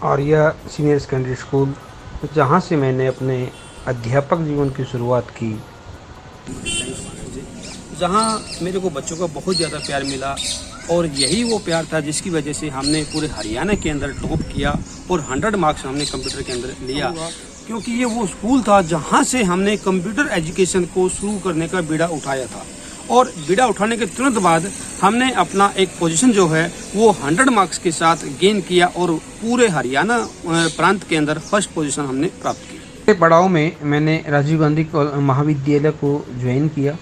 Arya senior secondary school, जहाँ से मैंने अपने अध्यापक जीवन की शुरुआत की। जहाँ मेरे को बच्चों का बहुत ज़्यादा प्यार मिला और यही वो प्यार था जिसकी वजह से हमने पूरे हरियाणा के अंदर टॉप किया और 100 मार्क्स हमने कंप्यूटर के अंदर लिया, क्योंकि ये वो स्कूल था जहाँ से हमने कंप्यूटर एजुकेशन को शुरू करने का बीड़ा उठाया था। और बीड़ा उठाने के तुरंत बाद हमने अपना एक पोजीशन जो है वो 100 मार्क्स के साथ गेन किया और पूरे हरियाणा प्रांत के अंदर फर्स्ट पोजीशन हमने प्राप्त की। पड़ाव में मैंने राजीव गांधी महाविद्यालय को ज्वाइन किया,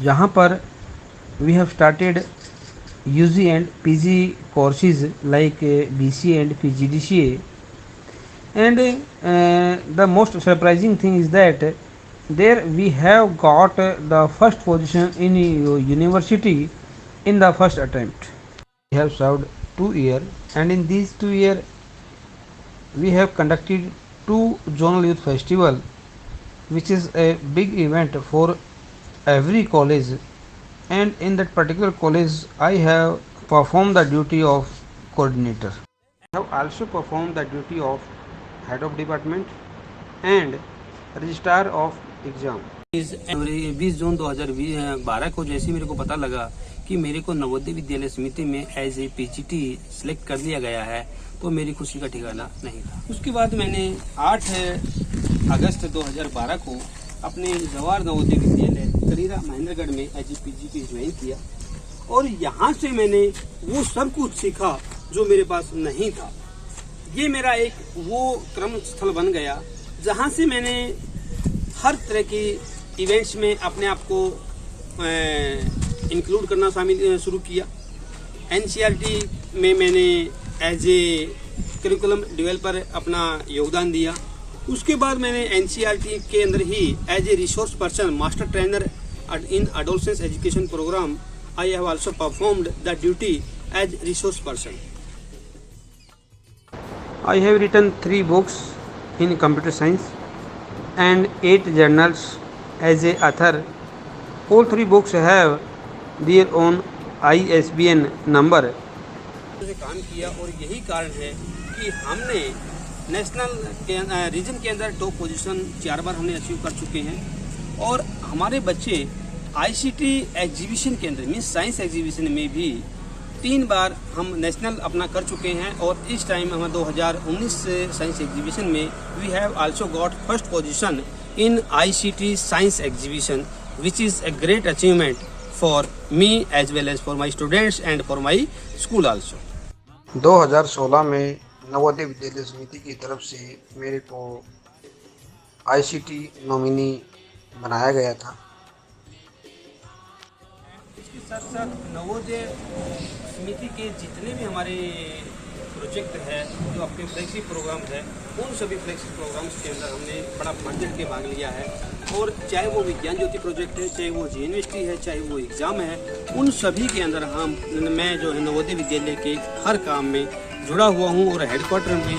जहाँ पर we have started UG and PG courses like BCA and PGDCA, and the most surprising thing is that there we have got the first position in university in the first attempt. We have served 2 years, and in these 2 years we have conducted 2 zonal youth festival, which is a big event for every college, and in that particular college I have performed the duty of coordinator. I have also performed the duty of head of department and registrar of exam. 20 जून 2012 को जैसे मेरे को पता लगा कि मेरे को नवोदय विद्यालय समिति में एज ए PGT सिलेक्ट कर लिया गया है, तो मेरी खुशी का ठिकाना नहीं था। उसके बाद मैंने 8 अगस्त 2012 को अपने जवाहर नवोदय विद्यालय करीरा महेंद्रगढ़ में एज ए PGT ज्वाइन किया और यहाँ से मैंने वो सब कुछ सीखा जो मेरे पास नहीं था। ये मेरा एक वो क्रम स्थल बन गया जहाँ से मैंने हर तरह की इवेंट्स में अपने आप को इंक्लूड करना शुरू किया। NCERT में मैंने एज ए करिकुलम डेवलपर अपना योगदान दिया। उसके बाद मैंने NCERT के अंदर ही as a resource person master trainer in adolescence education programme I have also performed the duty as resource person. I have written 3 books in computer science and 8 journals as a author. All 3 books have their own ISBN number. काम किया और यही कारण है कि हमने national के reason के अंदर टॉप पोजीशन 4 बार हमने अचीव कर चुके हैं और हमारे बच्चे ICT एग्जीबिशन के अंदर मीन्स साइंस एग्जीबिशन में भी 3 बार हम नेशनल अपना कर चुके हैं और इस टाइम हम 2019 साइंस एग्जीबिशन में we have also got first position in ICT science exhibition, which is a great achievement for me as well as for my students and for my school also. 2016 में नवोदय विद्यालय समिति की तरफ से मेरे को ICT nominee बनाया गया था। इसके साथ साथ नवोदय समिति के जितने भी हमारे प्रोजेक्ट है जो आपके फ्लैगशिप प्रोग्राम है, उन सभी फ्लैगशिप प्रोग्राम्स के अंदर हमने बड़ा बढ़ के भाग लिया है और चाहे वो विज्ञान ज्योति प्रोजेक्ट है, चाहे वो GNVST है, चाहे वो एग्ज़ाम है, उन सभी के अंदर मैं जो है नवोदय विद्यालय के हर काम में जुड़ा हुआ हूँ और हेडक्वार्टर में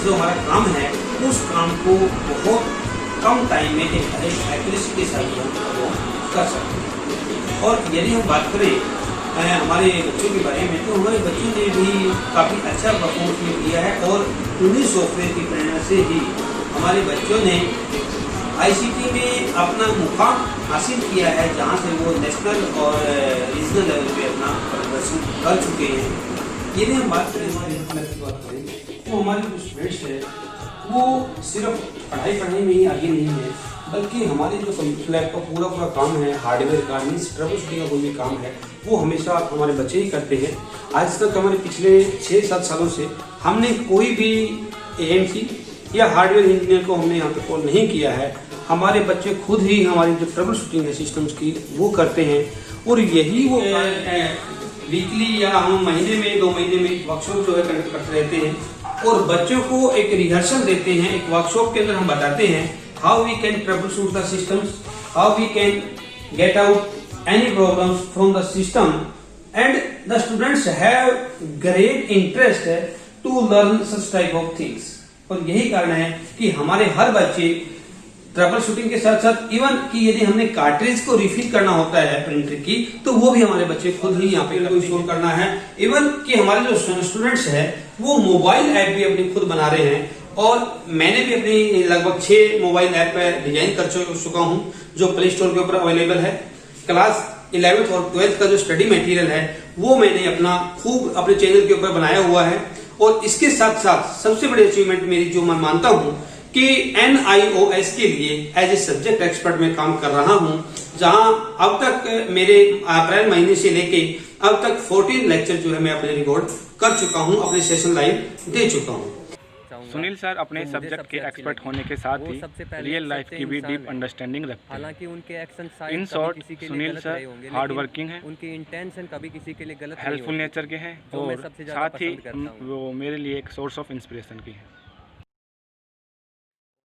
जो हमारा काम है उस काम को बहुत कम टाइम में एक एक्यूरेसी के साथ हम कर सकते हैं। और यदि हम बात करें हमारे बच्चों के बारे में, तो हमारे बच्चों ने भी काफ़ी अच्छा परफॉर्मेंस किया है और उन्हीं सॉफ्टवेयर की प्रेरणा से ही हमारे बच्चों ने ICT में अपना मुकाम हासिल किया है, जहाँ से वो नेशनल और रीजनल लेवल पे अपना प्रदर्शन कर चुके हैं। यदि हम बात करें तो हमारे जो स्टूडेंट्स है वो सिर्फ पढ़ाई में ही आगे नहीं है, बल्कि हमारे जो कंप्यूटर लैब का पूरा काम है, हार्डवेयर का मीन्स ट्रबल शूटिंग का कोई भी काम है, वो हमेशा हमारे बच्चे ही करते हैं। आज तक हमारे पिछले 6-7 सालों से हमने कोई भी AMC या हार्डवेयर इंजीनियर को हमने यहाँ पे कॉल नहीं किया है। हमारे बच्चे खुद ही हमारी जो ट्रबल शूटिंग है सिस्टम्स की वो करते हैं और यही वो वीकली या हम महीने में 2 महीने में वर्कशॉप जो है कंडक्ट करते रहते हैं और बच्चों को एक रिहर्सल देते हैं। एक वर्कशॉप के अंदर हम बताते हैं how we can troubleshoot the systems, how we can get out any problems from the system, and the students have great interest to learn such type of things. और यही कारण है कि हमारे हर बच्चे ट्रबल शूटिंग के साथ साथ इवन कि यदि हमने कार्ट्रिज को रिफिल करना होता है प्रिंटर की, तो वो भी हमारे बच्चे खुद ही यहाँ पे इंस्टॉल करना है। इवन कि हमारे जो स्टूडेंट्स हैं वो मोबाइल ऐप भी अपनी खुद बना रहे हैं, और मैंने भी अपनी लगभग 6 मोबाइल ऐप डिजाइन कर चुका हूँ जो प्ले स्टोर के ऊपर अवेलेबल है। क्लास 11th और 12th का जो स्टडी मटेरियल है वो मैंने अपना खूब अपने चैनल के ऊपर बनाया हुआ है। और इसके साथ साथ सबसे बड़ी अचीवमेंट मेरी जो मैं मानता हूँ कि NIOS के लिए एज ए सब्जेक्ट एक्सपर्ट में काम कर रहा हूँ, जहां अब तक मेरे अप्रैल महीने से लेके अब तक 14 लेक्चर जो है मैं अपने रिकॉर्ड कर चुका हूँ, अपने सेशन लाइव दे चुका हूँ। सुनील सर अपने सब्जेक्ट के एक्सपर्ट होने के साथ ही रियल लाइफ की भी डीप अंडरस्टैंडिंग रखते हैं। हालांकि उनके action in short Sunil sir hard working है, उनकी इंटेंशन कभी किसी के लिए गलत हेल्पफुल नेचर के हैं, जो मैं और सबसे ज्यादा साथ ही पसंद करता हूं। वो मेरे लिए एक सोर्स ऑफ इंस्पिरेशन की है।